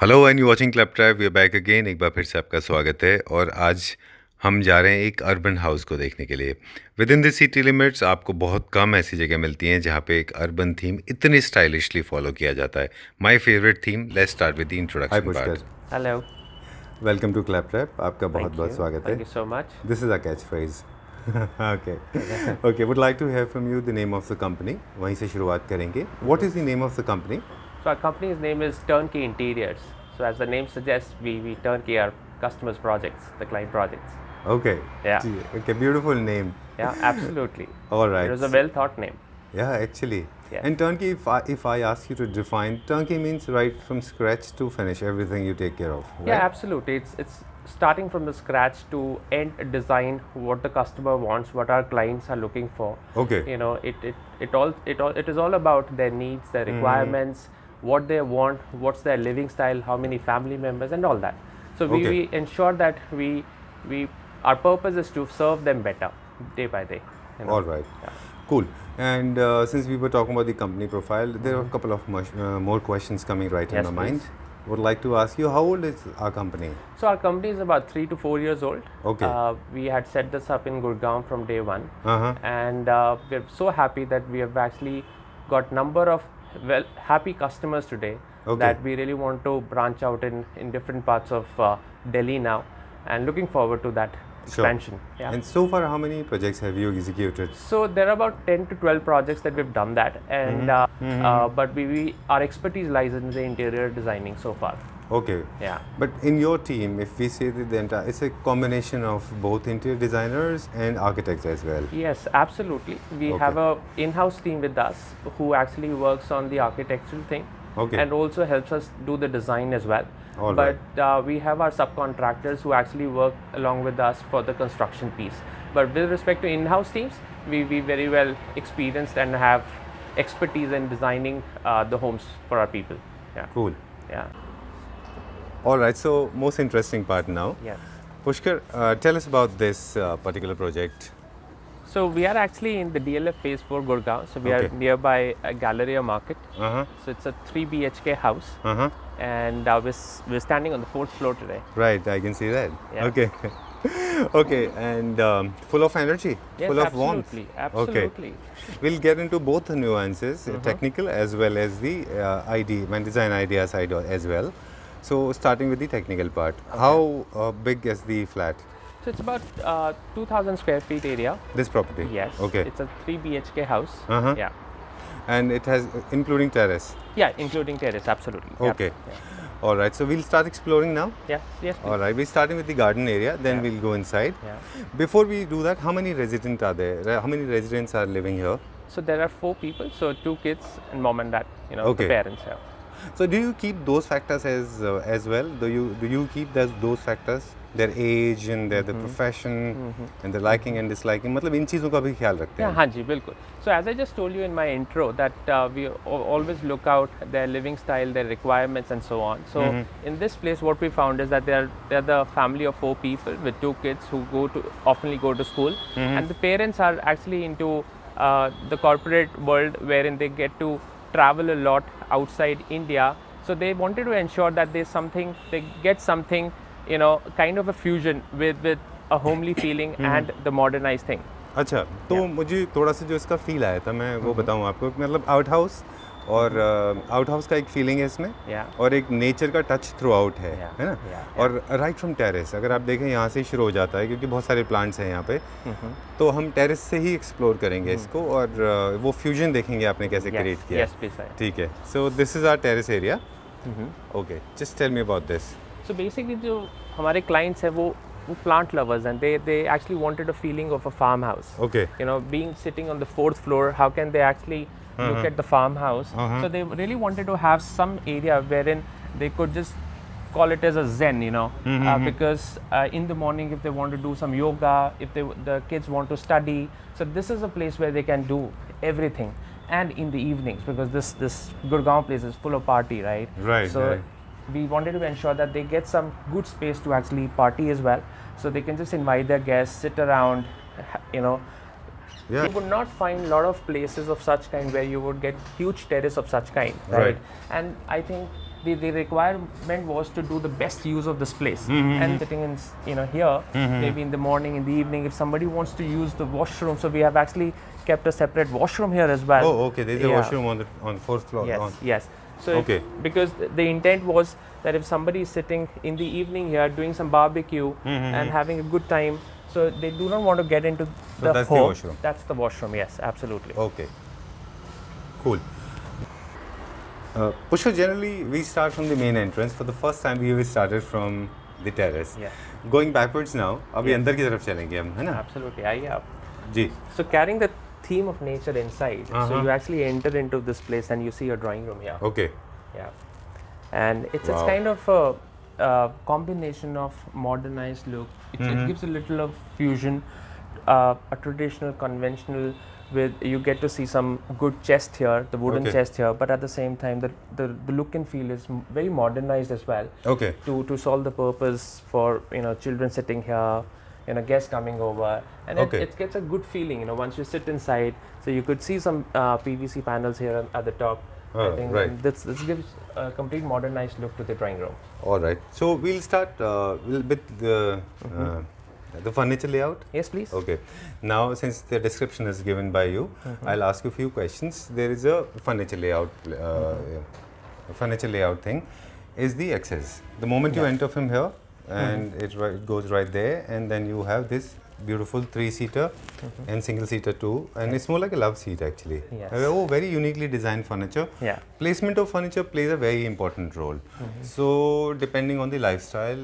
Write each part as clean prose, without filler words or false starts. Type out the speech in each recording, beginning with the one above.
Hello and you watching Club Trap we are back again. एक बार फिर से आपका स्वागत है और आज हम जा रहे हैं एक अर्बन हाउस को देखने के लिए। With in the city limits आपको बहुत कम ऐसी जगह मिलती हैं जहाँ पे एक अर्बन थीम इतनी स्टाइलिशली फॉलो किया जाता है। My favourite theme. Let's start with the hi introduction part. Pushkar, Hello. Welcome to Clap Trap. आपका बहुत Thank बहुत you. स्वागत है। Thank you so much. This is a catch phrase. Okay okay, would like to hear from you the name of the company. वहीं से शुरुआत करेंगे। What is the name of the company? So our company's name is Turnkey Interiors. So as the name suggests, we turnkey our customers' projects, the client projects. Okay Yeah. जी, okay, beautiful name. Yeah, absolutely. Alright, It was a well thought name. yeah, actually. Yeah. And turnkey, if I ask you to define, turnkey means right from scratch to finish, everything you take care of, right? Yeah, absolutely. It's starting from the scratch to end design what the customer wants, what our clients are looking for. Okay. You know, it is all about their needs, their requirements, what they want, what's their living style, how many family members, and all that. So Okay. we ensure that we our purpose is to serve them better day by day. You know? All right. Yeah. Cool. And since we were talking about the company profile, there are a couple of more questions coming right in Yes, my mind. please. Would like to ask you, how old is our company? So our company is about 3 to 4 years old. Okay. We had set this up in Gurgaon from day one, Uh-huh. and we're so happy that we have actually got number of happy customers today. Okay. That we really want to branch out in different parts of Delhi now, and looking forward to that expansion. Yeah. And so far, how many projects have you executed? So there are about 10 to 12 projects that we've done that, and but our expertise lies in the interior designing so far. Okay. Yeah. But in your team, if we say that the entire, it's a combination of both interior designers and architects as well. Yes, absolutely. We Okay. have a in-house team with us who actually works on the architectural thing, Okay. and also helps us do the design as well. All But we have our subcontractors who actually work along with us for the construction piece. But with respect to in-house teams, we very well experienced and have expertise in designing the homes for our people. Yeah. Cool. Yeah. All right. So, most interesting part now. Yes. Pushkar, tell us about this particular project. So we are actually in the DLF phase 4 Gurgaon. So we Okay. are nearby Galleria Market. Uh-huh. So it's a 3 BHK house, Uh-huh. and we're standing on the 4th floor today. Right, I can see that. Yeah. Okay. Okay, and full of energy, Yes, full of warmth. absolutely, absolutely. Okay. We'll get into both the nuances, technical as well as the design idea side as well. So, starting with the technical part, how big is the flat? So it's about 2,000 square feet area. This property? Yes. Okay. It's a 3 BHK house. Uh-huh. Yeah. And it has, including terrace? Yeah, including terrace, absolutely. Yeah. Okay. Yeah. All right, so we'll start exploring now. Yes, yes, please. All right, we're starting with the garden area, then Yeah. we'll go inside. Yeah. Before we do that, how many residents are there? How many residents are living here? So there are 4 people, so 2 kids and mom and dad, Okay. the parents here. So do you keep those factors as well? Do you keep those factors, their age and their the profession and the liking and disliking? मतलब इन चीज़ों का भी ख्याल रखते Yeah, हैं. हाँ जी, बिल्कुल. So as I just told you in my intro that we always look out their living style, their requirements, and so on. So in this place, what we found is that they're the family of 4 people with 2 kids who oftenly go to school, and the parents are actually into the corporate world wherein they get to travel a lot outside India. So they wanted to ensure that they get something, kind of a fusion with a homely feeling and the modernized thing. अच्छा, तो मुझे थोड़ा सा जो इसका feel आया था, मैं वो बताऊँ आपको, मतलब आउट हाउस और आउट हाउस का एक फीलिंग है इसमें, Yeah. और एक नेचर का टच थ्रू आउट है, Yeah, है ना? yeah, और राइट फ्रॉम टेरेस, अगर आप देखें यहाँ से ही शुरू हो जाता है क्योंकि बहुत सारे प्लांट्स हैं यहाँ पे, तो हम टेरेस से ही एक्सप्लोर करेंगे इसको, और वो फ्यूजन देखेंगे आपने कैसे Yes, क्रिएट किया yes, please, sir. ठीक है, so this is our terrace area. Okay, just tell me about this. So basically जो हमारे clients हैं वो plant lovers, and they actually wanted a feeling of a farmhouse. Okay. Being sitting on the 4th floor, how can they actually look at the farmhouse? So they really wanted to have some area wherein they could just call it as a zen, because in the morning if they want to do some yoga, if the kids want to study, so this is a place where they can do everything. And in the evenings, because this Gurgaon place is full of party, right? Right, So right. we wanted to ensure that they get some good space to actually party as well, so they can just invite their guests, sit around, Yeah. You would not find a lot of places of such kind where you would get huge terrace of such kind, right? Right. And I think the requirement was to do the best use of this place. And sitting in here, maybe in the morning, in the evening, if somebody wants to use the washroom, so we have actually kept a separate washroom here as well. Oh, okay. There's a washroom on the fourth floor. Yes, yes. So Okay. because the intent was that if somebody is sitting in the evening here doing some barbecue and having a good time, so they do not want to get into the that's the home. washroom. That's the washroom. Yes, absolutely. Okay. Cool. Pushkar, generally we start from the main entrance. For the first time we started from the terrace. Yeah. Going backwards now. अभी अंदर की तरफ चलेंगे हम, है ना? Absolutely. आइए आप. जी. So carrying the theme of nature inside, so you actually enter into this place and you see your drawing room here. Okay. Yeah, and it's Wow. kind of a combination of modernized look. It gives a little of fusion, a traditional, conventional. With you get to see some good chest here, the wooden Okay. chest here, but at the same time, the look and feel is very modernized as well. Okay. To solve the purpose for children sitting here, guests coming over, and Okay. it gets a good feeling. Once you sit inside, so you could see some PVC panels here at the top. I think right. this gives a complete modernized look to the drawing room. All right. So we'll start with the furniture layout. Yes, please. Okay. Now, since the description is given by you, I'll ask you a few questions. There is a furniture layout. Furniture layout thing is the access. The moment you enter from here, and it goes right there, and then you have this beautiful 3-seater and single-seater too, and it's more like a love seat actually. Yes. Oh, very uniquely designed furniture. Yeah. Placement of furniture plays a very important role. So depending on the lifestyle,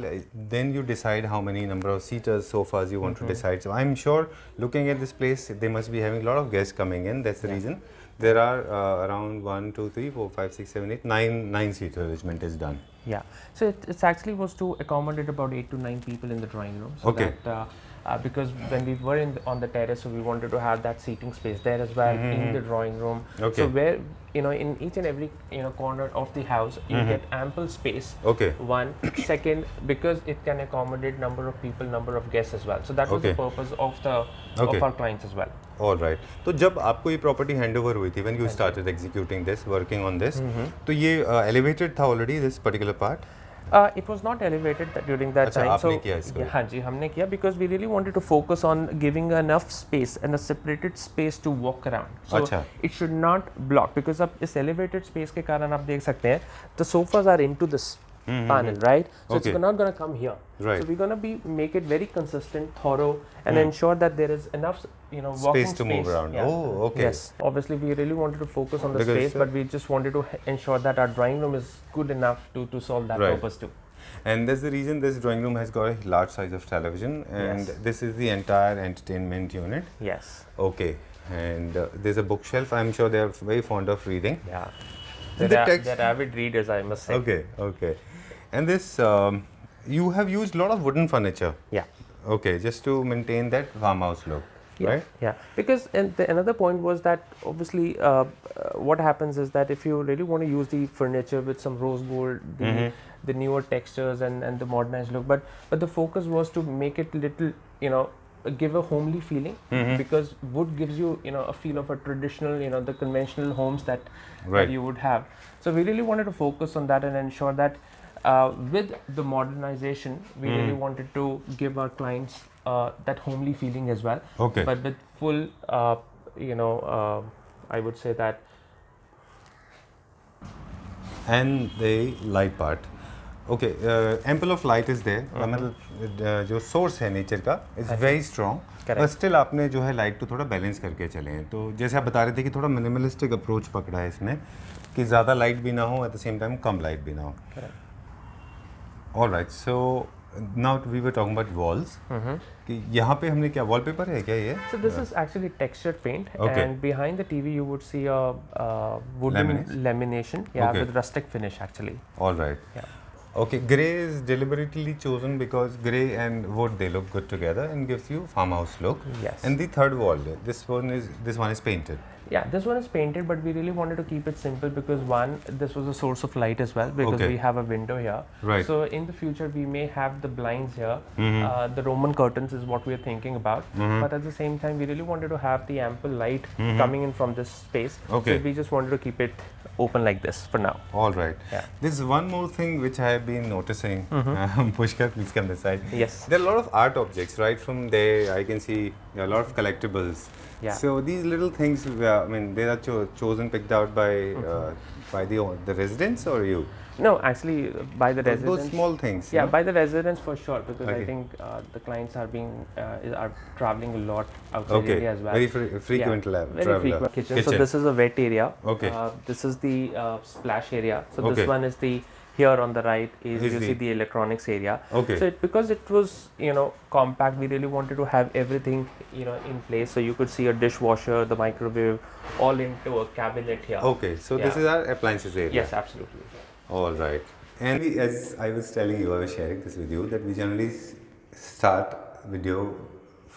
then you decide how many number of seaters, sofas you want to decide. So I'm sure looking at this place, they must be having a lot of guests coming in. That's the reason. There are around 1, 2, 3, 4, 5, 6, 7, 8, 9 seater arrangement is done. Yeah. So it actually was to accommodate about 8 to 9 people in the drawing room. So Okay. that because when we were on the terrace, so we wanted to have that seating space there as well in the drawing room. Okay. So where in each and every corner of the house, you get ample space. Okay. One, second, because it can accommodate number of people, number of guests as well. So that was the Okay. purpose of Okay. our clients as well. All right. तो जब आपको ये property hand over हुई थी when you started executing this, working on this, तो ये elevated था already this particular part? It was not elevated during that अच्छा, time. आपने किया इसको? हाँ जी, हमने किया because we really wanted to focus on giving enough space and a separated space to walk around. So अच्छा. it should not block because अब इस elevated space के कारण आप देख सकते हैं the sofas are into this panel, right? So Okay. it's not going to come here. Right. So we're going to make it very consistent, thorough, and ensure that there is enough, walking Space to move around. Yeah. Oh, okay. Yes. Obviously, we really wanted to focus on the Because, space, but we just wanted to ensure that our drawing room is good enough to solve that Right. purpose too. And that's the reason this drawing room has got a large size of television, and Yes. this is the entire entertainment unit. Yes. Okay. And there's a bookshelf. I'm sure they are very fond of reading. Yeah. The text- They're avid readers, I must say. Okay. Okay. And this, you have used a lot of wooden furniture. Yeah. Okay, just to maintain that farmhouse look, Yeah. right? Yeah. Because another point was that obviously what happens is that if you really want to use the furniture with some rose gold, the newer textures and the modernized look, but the focus was to make it little, give a homely feeling because wood gives you a feel of a traditional the conventional homes that Right. you would have. So we really wanted to focus on that and ensure that with the modernization we really wanted to give our clients that homely feeling as well. Okay. But with full I would say that And the light part. Okay, ample of light is there. मतलब जो source है nature का is very strong. Correct. But still आपने जो है light को थोड़ा balance करके चले हैं. तो जैसे आप बता रहे थे कि थोड़ा minimalistic approach पकड़ा है इसमें कि ज़्यादा light भी ना हो at the same time come light भी ना हो. Correct. All right, so now we were talking about walls. कि यहाँ पे हमने क्या wallpaper है क्या ये? so this is actually textured paint Okay. and behind the TV you would see a wooden lamination Okay. with rustic finish actually. All right. Yeah. Okay, grey is deliberately chosen because grey and wood they look good together and gives you farmhouse look. Yes. And the third wall, this one is painted. Yeah, this one is painted, but we really wanted to keep it simple because one, this was a source of light as well because Okay. we have a window here. Right. So in the future, we may have the blinds here. The Roman curtains is what we are thinking about. But at the same time, we really wanted to have the ample light coming in from this space. Okay. So we just wanted to keep it open like this for now. All right. Yeah. There's one more thing which I have been noticing. Pushkar, please come this side. Yes. There are a lot of art objects, right? From there, I can see there are a lot of collectibles. Yeah. So these little things, I mean, they are chosen, picked out by the residents or you? No, actually, by the residents. Those small things. Yeah, you know? by the residents for sure, because I Okay. think the clients are traveling a lot outside Okay. India as well. Very frequent Very traveler. frequent kitchen. So this is a wet area. Okay. This is the splash area. So Okay. this one is the here on the right is Is you the- see the electronics area. Okay. So because it was compact, we really wanted to have everything in place. So you could see a dishwasher, the microwave, all into a cabinet here. Okay, so this Yeah. is our appliances area. Yes, absolutely. All right. And as I was telling you, I was sharing this with you, that we generally start video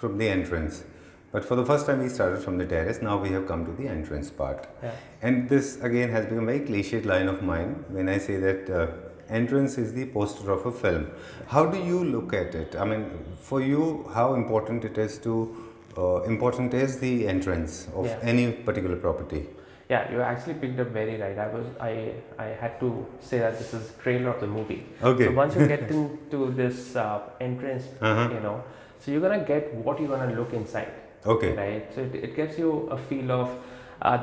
from the entrance. But for the first time, we started from the terrace. Now we have come to the entrance part. Yeah. And this again has become a very cliched line of mine when I say that entrance is the poster of a film. How do you look at it? I mean, for you, how important it is important is the entrance of Yeah. any particular property? Yeah, you actually picked up very right. I had to say that this is trailer of the movie. Okay. So once you get into this entrance, so you're gonna get what you're gonna look inside. Okay. Right. So it gives you a feel of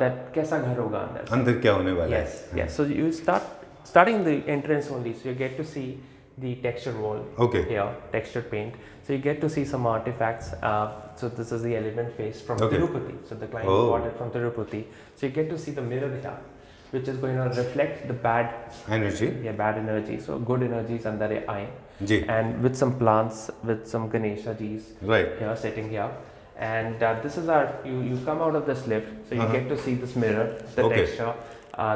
that कैसा घर होगा अंदर. अंदर क्या होने वाला है? Yes. Yes. So you starting the entrance only. So you get to see the texture wall. Okay. Here, textured paint. So you get to see some artifacts. So this is the element face from Okay. Tirupati. So the client Oh. got it from Tirupati. So you get to see the mirror here, which is going to reflect the Energy. bad energy. So good energies under the eye. जी. And with some plants, with some Ganesha Ji's Right. here sitting here. And this is you come out of this lift, so you get to see this mirror, the Okay. texture,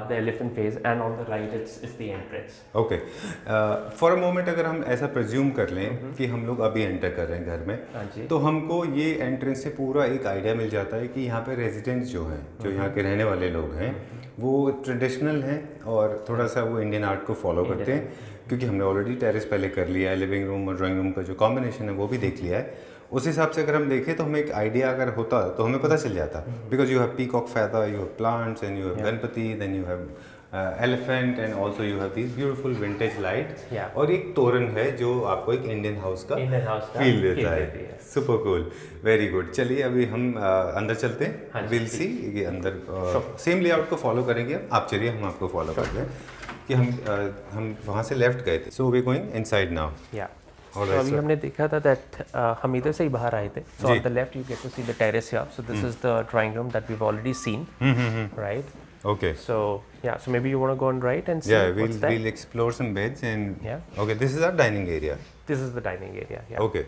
the elephant face, and on the right it's the entrance. Okay for a moment अगर हम ऐसा presume कर लें कि हम लोग अभी enter कर रहे हैं घर में, हाँ जी। तो हमको ये एंट्रेंस से पूरा एक आइडिया मिल जाता है कि यहाँ पे रेजिडेंट्स जो हैं, जो यहाँ के रहने वाले लोग हैं, वो ट्रेडिशनल हैं और थोड़ा सा वो इंडियन आर्ट को फॉलो करते हैं, क्योंकि हमने ऑलरेडी टेरेस पहले कर लिया है, लिविंग रूम और ड्राइंग रूम का जो कॉम्बिनेशन है वो भी देख लिया है। उस हिसाब से अगर हम देखें तो हमें एक आइडिया अगर होता तो हमें पता चल जाता, because you have peacock feather, you have plants and you have Ganpati, then you have elephant and also you have these beautiful vintage light, Yeah. और एक तोरण है जो आपको एक इंडियन हाउस का Indian house का फील feel देता देती है। है। Super cool, very good. चलिए अभी हम अंदर चलते हाँ हैं, जी, विल सी ये अंदर सेम लेआउट को फॉलो करेंगे। आप चलिए हम आपको फॉलो करते हैं कि हम वहाँ से लेफ्ट गए थे, so we going inside now. Yeah. All So right, अभी sir. हमने देखा था that हम इधर से ही बाहर आए थे. So ji. on the left you get to see the terrace here. So this is the drawing room that we've already seen, right? Okay. So yeah, so maybe you want to go on right and see Yeah, what's there. we'll explore some beds and Yeah. okay, this is our dining area. This is the dining area. Yeah. Okay,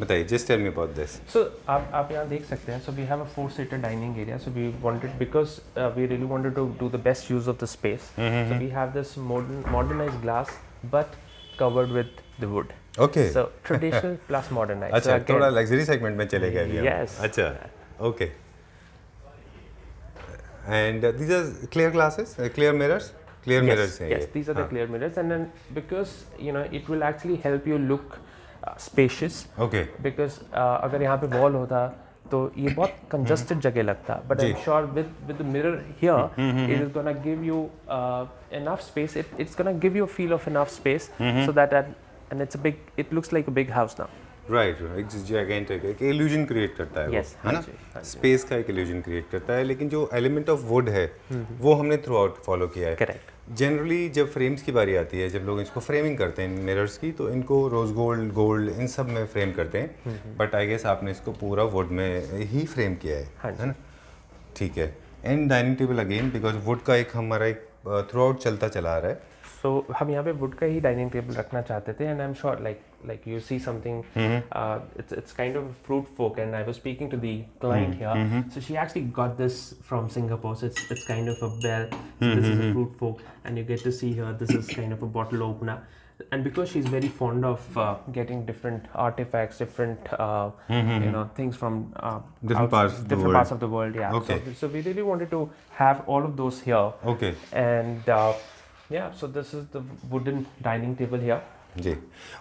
बताइए, just tell me about this. So आप यहाँ देख सकते हैं. So we have a 4-seater dining area. So we wanted, because we really wanted to do the best use of the space. So we have this modernized glass, but covered with the wood. Okay. So traditional plus modernized. अच्छा, So again, थोड़ा luxury segment में चले गए अभी हम। Yes. अच्छा, okay. And these are clear glasses, clear mirrors, clear mirrors हैं yes, ये। these are the हाँ, clear mirrors, and then because it will actually help you look spacious. Okay. Because अगर यहाँ पे wall होता तो ये बहुत congested जगह लगता, but जी। I'm sure with the mirror here, it is gonna give you enough space. It's gonna give you a feel of enough space, so that and it looks like a big house now. Right, एक gigantic एक illusion create करता है Yes, वो, है हाँ ना? जी, हाँ जी। Space का एक illusion create करता है, लेकिन जो element of wood है वो हमने थ्रू आउट फॉलो किया है। Correct. जनरली जब फ्रेम्स की बारी आती है, जब लोग इसको फ्रेमिंग करते हैं मिरर्स की, तो इनको रोज गोल्ड इन सब में फ्रेम करते हैं, बट आई गेस आपने इसको पूरा वुड में ही फ्रेम किया हाँ है जी। ना? ठीक है। And dining table again, because would का एक हमारा एक थ्रू आउट चलता चला आ रहा है। So हम यहाँ पे wood का ही डाइनिंग टेबल रखना चाहते थे, and I'm sure like you see something, it's kind of fruit fork, and I was speaking to the client here, so she actually got this from Singapore. So it's kind of a bell. So this is a fruit fork, and you get to see here this is kind of a bottle opener. And because she's very fond of getting different artifacts, different things from Different parts of the different world. parts of the world, yeah. Okay. So we really wanted to have all of those here. Okay, And yeah, so this is the wooden dining table here. जी।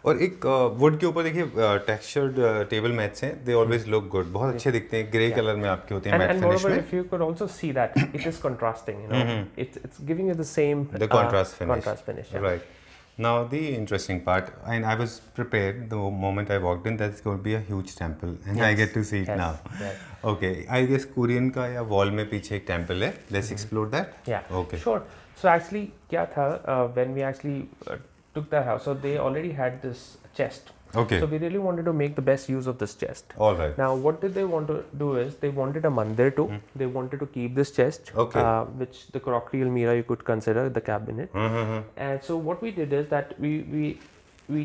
और एक would के ऊपर देखिए textured table mats हैं, they always look good, बहुत अच्छे दिखते हैं, ग्रे कलर में आपके होते हैं मैट And फिनिश moreover, में। if you could also see that it is contrasting, you know, it's giving you the same The contrast finish. Contrast finish, yeah. Right. Now the interesting part, and I was prepared the moment I walked in that it's going to be a huge temple, and I Yes, get to see it yes, now. yes. Okay, I guess Korean का या wall में पीछे एक temple है. Let's explore that. Yeah. Okay. Sure. So actually, क्या था when we actually took the house, so they already had this chest. Okay. So we really wanted to make the best use of this chest. All right. Now, what did they want to do is they wanted a mandir too. They wanted to keep this chest, Okay. which the crockery almirah you could consider the cabinet. And so what we did is that we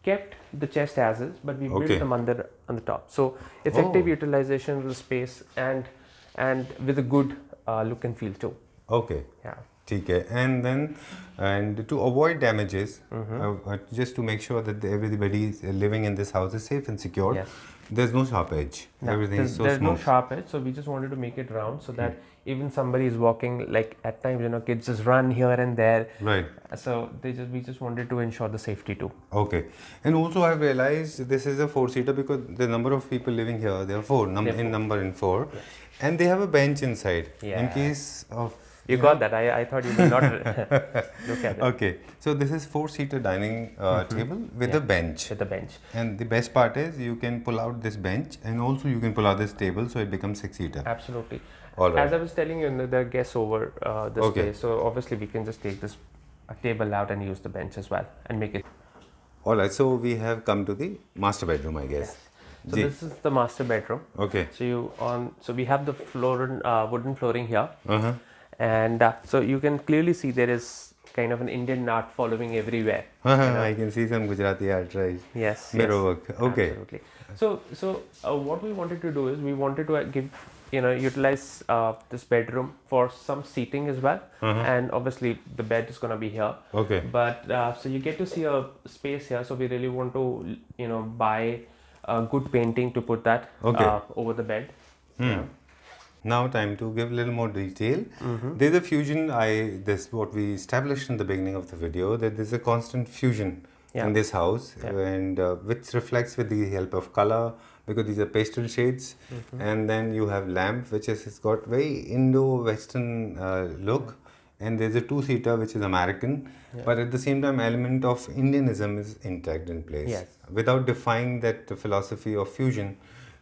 kept the chest as is, but we Okay. built the mandir on the top. So effective utilization of the space and with a good look and feel too. Okay. Yeah. ठीक है. And to avoid damages, just to make sure that everybody is living in this house is safe and secure. Yes. There's no sharp edge. No, Everything is so there's no smooth. sharp edge, so we just wanted to make it round so that even somebody is walking, like at times, you know, kids just run here and there. Right. So we just wanted to ensure the safety too. Okay. And also I've realized this is a four-seater because the number of people living here, there are four, in number in four. And they have a bench inside in Yeah. case of... You got that? I thought you did not look at it. Okay. So this is four-seater dining table with a bench. With the bench. And the best part is you can pull out this bench and also you can pull out this table so it becomes six-seater. Absolutely. All right. As I was telling you, there are guests over this Okay. place, so obviously we can just take this table out and use the bench as well and make it. All right. So we have come to the master bedroom, I guess. So this is the master bedroom. Okay. So we have the wooden flooring here. Uh-huh. And so you can clearly see there is kind of an Indian art following everywhere. I can see some Gujarati art, right? Yes. Mirror yes, work. Okay. Absolutely. So what we wanted to do is we wanted to utilize this bedroom for some seating as well, and obviously the bed is going to be here. Okay. But so you get to see a space here. So we really want to buy a good painting to put that Okay. over the bed. Now time to give a little more detail. There's a fusion. This what we established in the beginning of the video, that there's a constant fusion in this house, and which reflects with the help of color, because these are pastel shades, and then you have lamp, which has got very Indo-Western look, and there's a two-seater which is American, but at the same time element of Indianism is intact in place. Yes. Without defying that philosophy of fusion,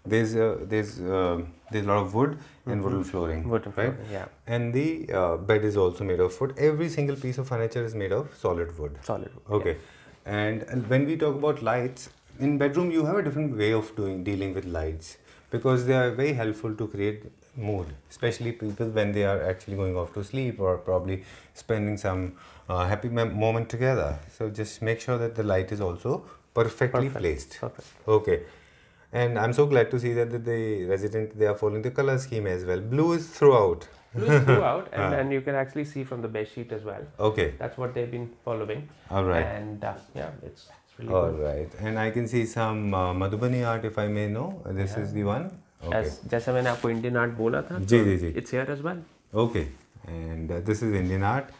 there's a lot of wood and wooden flooring, Wooden right? flooring, yeah. And the bed is also made of wood. Every single piece of furniture is made of solid wood. Solid wood, Okay. And when we talk about lights, in bedroom you have a different way of dealing with lights, because they are very helpful to create mood, especially people when they are actually going off to sleep or probably spending some happy moment together. So just make sure that the light is also perfectly placed. Perfect. Okay. And I'm so glad to see that the resident, they are following the color scheme as well. Blue is throughout. Blue is throughout, and you can actually see from the bed sheet as well. Okay. That's what they've been following. All right. And it's really All good. right. And I can see some Madhubani art, if I may know. This is the one. Okay. जैसे मैंने आपको Indian art बोला था, जी जी जी. it's here as well. Okay. And this is Indian art.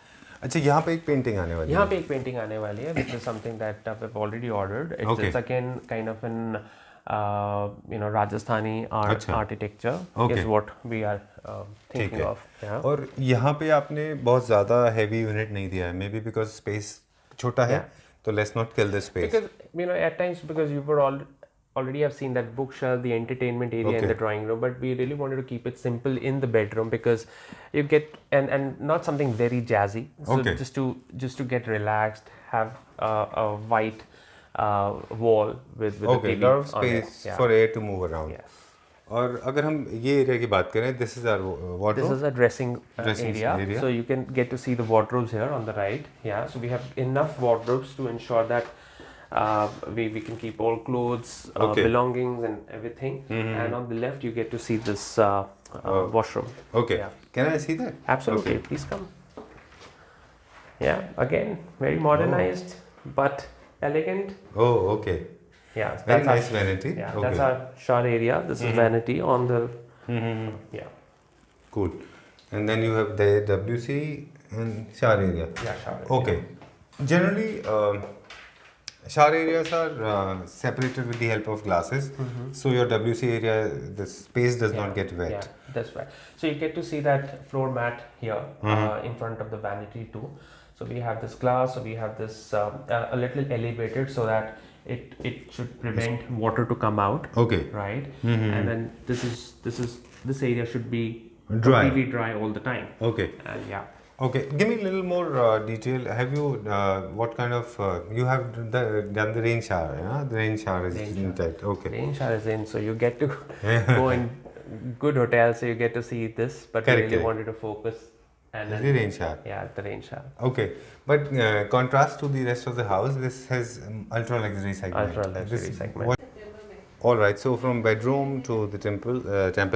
अच्छा, यहाँ पे एक painting आने वाली है. यहाँ पे एक पेंटिंग आने वाली है, which is something that we've already ordered. It's again kind of an Rajasthani architecture is what we are thinking of. Yeah. और यहाँ पे आपने बहुत ज़्यादा heavy unit नहीं दिया है. Maybe because space छोटा है, तो let's not kill the space. Because at times because you would already have seen that bookshelf, the entertainment area in the drawing room, but we really wanted to keep it simple in the bedroom because you get and not something very jazzy. So just to get relaxed, have a white wall with the TV. Lot of space for air to move around. Yes. और अगर हम ये area की बात करें, this is our wardrobe. This is a dressing area. area. So you can get to see the wardrobes here on the right. Yeah. So we have enough wardrobes to ensure that we can keep all clothes, belongings, and everything. And on the left, you get to see this washroom. Okay. Yeah. Can I see that? Absolutely. Okay. Please come. Yeah. Again, very modernized, but elegant. Oh, okay. Yeah. Very nice vanity. Yeah. Okay. That's our shower area. This is vanity on the. Yeah. Cool. And then you have the WC and shower area. Yeah. Shower. Okay. Generally, Shower areas are separated with the help of glasses, so your WC area, the space does not get wet. Yeah, that's right. So you get to see that floor mat here in front of the vanity too. So we have this glass, so we have this a little elevated so that it should prevent water to come out. Okay. Right. And then this area should be Dry. completely dry all the time. Okay. And yeah. Okay, give me a little more detail. Have you, what kind of, you have done the rain shower, yeah? The rain shower is in that, okay. Rain shower is in, so you get to go in good hotels, so you get to see this. But Correct, we really correct. wanted to focus. And Is then, the rain shower? yeah, the rain shower. Okay, but contrast to the rest of the house, this has ultra luxury segment. Ultra luxury segment. All right, so from bedroom to the temple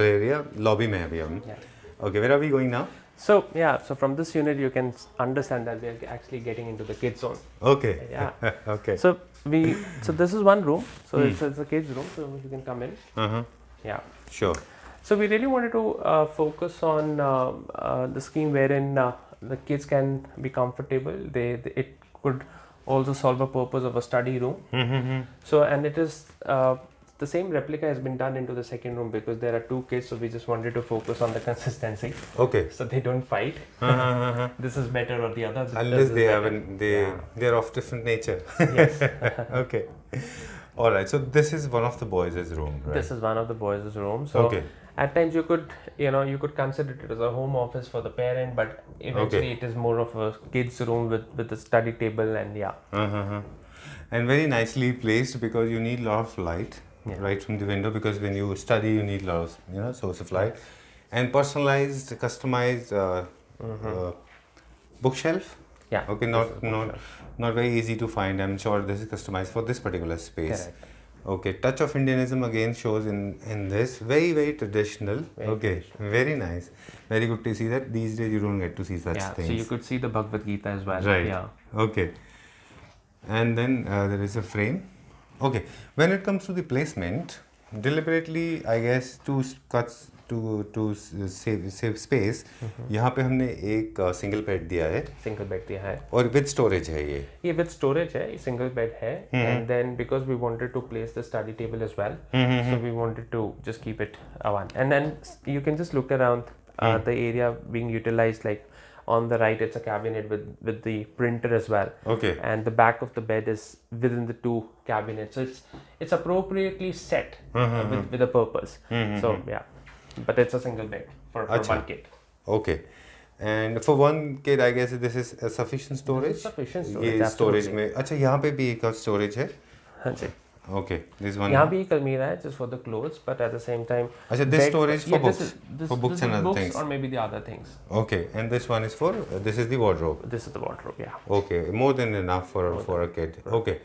area, lobby mein abhi hum. Yeah. Okay, where are we going now? So yeah, so from this unit you can understand that we are actually getting into the kids zone. Okay. Yeah. Okay. So this is one room. So it's a kids room, so you can come in. Uh-huh. Yeah. Sure. So we really wanted to focus on the scheme wherein the kids can be comfortable. It could also solve a purpose of a study room. So and it is the same replica has been done into the second room because there are two kids, so we just wanted to focus on the consistency, Okay. so they don't fight. This is better or the other. Unless they have haven't, they're of different nature. Yes. Okay. All right. So this is one of the boys' room, right? This is one of the boys' rooms. So Okay. at times you could consider it as a home office for the parent, but eventually it is more of a kids' room with a study table and yeah. Uh-huh. And very nicely placed because you need a lot of light right from the window, because when you study you need a lot of source of light, and personalized, customized bookshelf. Yeah. Okay, not very easy to find. I'm sure this is customized for this particular space. Correct. Okay, touch of Indianism again shows in this. Very traditional. Very nice. Very good to see that. These days you don't get to see such Yeah. things. So you could see the Bhagavad Gita as well. Right. Yeah. Okay. And then there is a frame. Okay. When it comes to the placement, deliberately, I guess, two cuts to save space. यहाँ पे हमने एक single bed दिया है Single bed दिया है. और with storage है ये. ये with storage है, ये single bed है, and then because we wanted to place the study table as well, so we wanted to just keep it one. And then you can just look around the area being utilized. Like on the right, it's a cabinet with the printer as well. Okay. And the back of the bed is within the two cabinets, so it's appropriately set with a purpose. So yeah, but it's a single bed for one kid. Okay. And for one kid, I guess this is a sufficient storage. This is sufficient storage, ये storage absolutely. में अच्छा यहाँ पे भी एक और storage है. हाँ जी. Okay, this one. यहाँ भी एक अलमीरा है just for the clothes, but at the same time. अच्छा, this bed- storage for yeah, books, this for books is and other books things. or maybe the other things. Okay, and this one is for this is the wardrobe. This is the wardrobe, yeah. Okay, more than enough for a kid. Okay.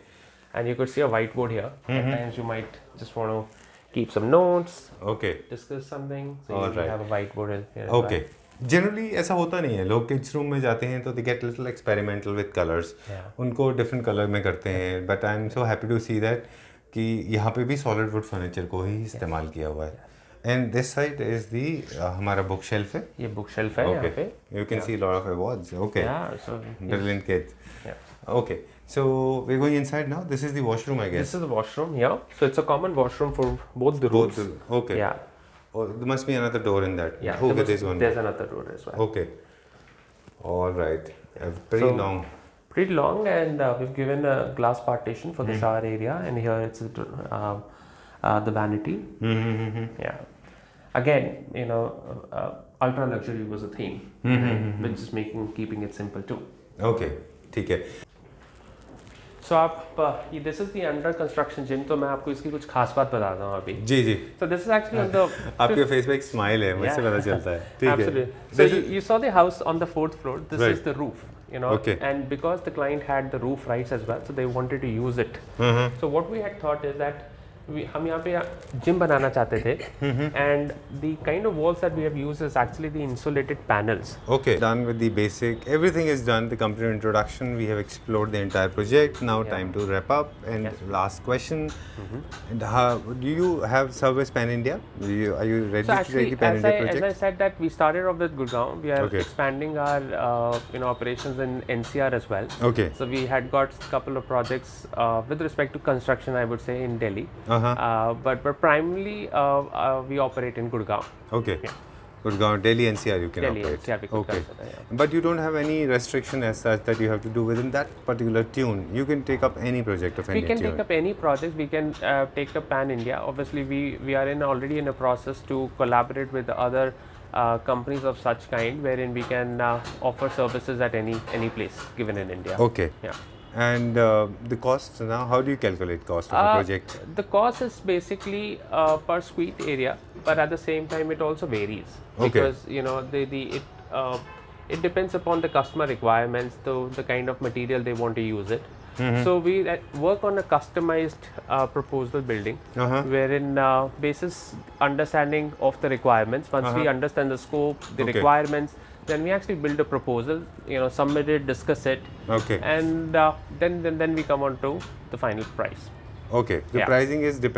And you could see a whiteboard here. At times you might just want to keep some notes, Okay. discuss something. So All you right. have a whiteboard here. as Okay. Generally ऐसा होता नहीं है. लोग kids room में जाते हैं तो they get little experimental with colors. Yeah. उनको different color में करते हैं. But I'm so happy to see that कि यहाँ पे भी solid wood furniture को ही इस्तेमाल किया हुआ है. And this side is the हमारा book shelf है. well. ये book shelf है यहाँ पे. You can see a lot of awards. Okay. Yeah. So Brilliant kid. yeah. Okay. So we're going inside now. This is the washroom, I guess. This is the washroom here. So it's a common washroom for both the rooms. Okay. Yeah. Oh, there must be another door in that. Yeah. Okay, there's one. There's another door as well. Okay. All right. Pretty So- long. Pretty long, and we've given a glass partition for the shower area, and here it's the vanity. Yeah. Again, ultra luxury was a theme, which is keeping it simple too. Okay. ठीक है. So this is the under construction gym. तो मैं आपको इसकी कुछ खास बात बताता हूँ अभी. जी जी. So this is actually on the आपके फेस पे एक स्माइल है, मुझसे पता चलता है. ठीक है. Absolutely. So you saw the house on the 4th floor. This Right. is the roof, Okay. and because the client had the roof rights as well, so they wanted to use it. So what we had thought is that हम यहाँ पे gym बनाना चाहते थे and the kind of walls that we have used is actually the insulated panels. Okay, done with the basic. Everything is done. The company introduction. We have explored the entire project. Now time to wrap up. And last question. And how do you have service pan India? Are you ready So to actually, take the pan as India I project? said that we started off with Gurgaon, we are Okay. expanding our operations in NCR as well. Okay. So we had got a couple of projects with respect to construction, I would say, in Delhi. But primarily we operate in Gurgaon. Okay. Gurgaon, Delhi NCR you can Delhi operate. NCR we could Okay. consider, yeah. But you don't have any restriction as such that you have to do within that particular tune. You can take up any project of We any can tune. take up any project. We can take up pan India. Obviously, we are already in a process to collaborate with other companies of such kind, wherein we can offer services at any place given in India. Okay. Yeah. And the costs now, how do you calculate cost of a project? The cost is basically per suite area, but at the same time it also varies Okay. because it depends upon the customer requirements, the kind of material they want to use it. So we work on a customized proposal building, wherein basis understanding of the requirements. Once we understand the scope, the Okay. requirements, then we actually build a proposal, submit it, discuss it, Okay. and then we come on to the final price. Okay. The Yeah. pricing is the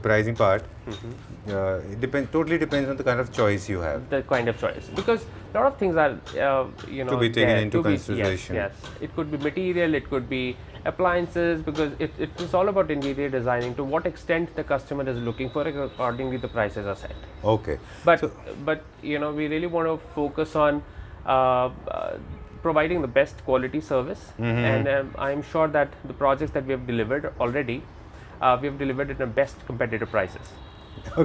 pricing part. It totally depends on the kind of choice you have. The kind of choice, because a lot of things are To be taken there into to be- consideration. Yes, it could be material, it could be appliances, because it is all about interior designing. To what extent the customer is looking for it, accordingly the prices are set. Okay. But we really want to focus on providing the best quality service, and I'm sure that the projects that we have delivered already, we have delivered at the best competitive prices.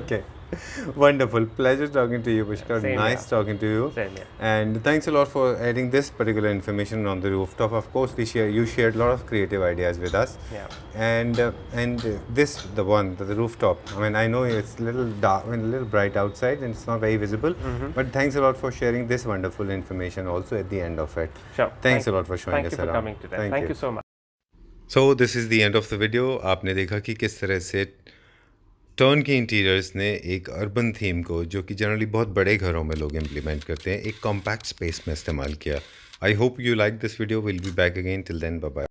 Okay. Wonderful. Pleasure talking to you, Pushkar. Same Nice here. talking to you. Same here. And thanks a lot for adding this particular information on the rooftop. Of course, you shared a lot of creative ideas with us. Yeah. And the rooftop. I mean, I know it's a little dark, a little bright outside, and it's not very visible. But thanks a lot for sharing this wonderful information also at the end of it. Sure. Thanks a lot for showing Thank us you for around. coming today. Thank you so much. So this is the end of the video. आपने देखा कि किस तरह से turn की interiors ने एक urban theme को, जो कि जनरली बहुत बड़े घरों में लोग इम्प्लीमेंट करते हैं, एक कॉम्पैक्ट स्पेस में इस्तेमाल किया. I hope you like this video. Will be back again. Till then, bye bye.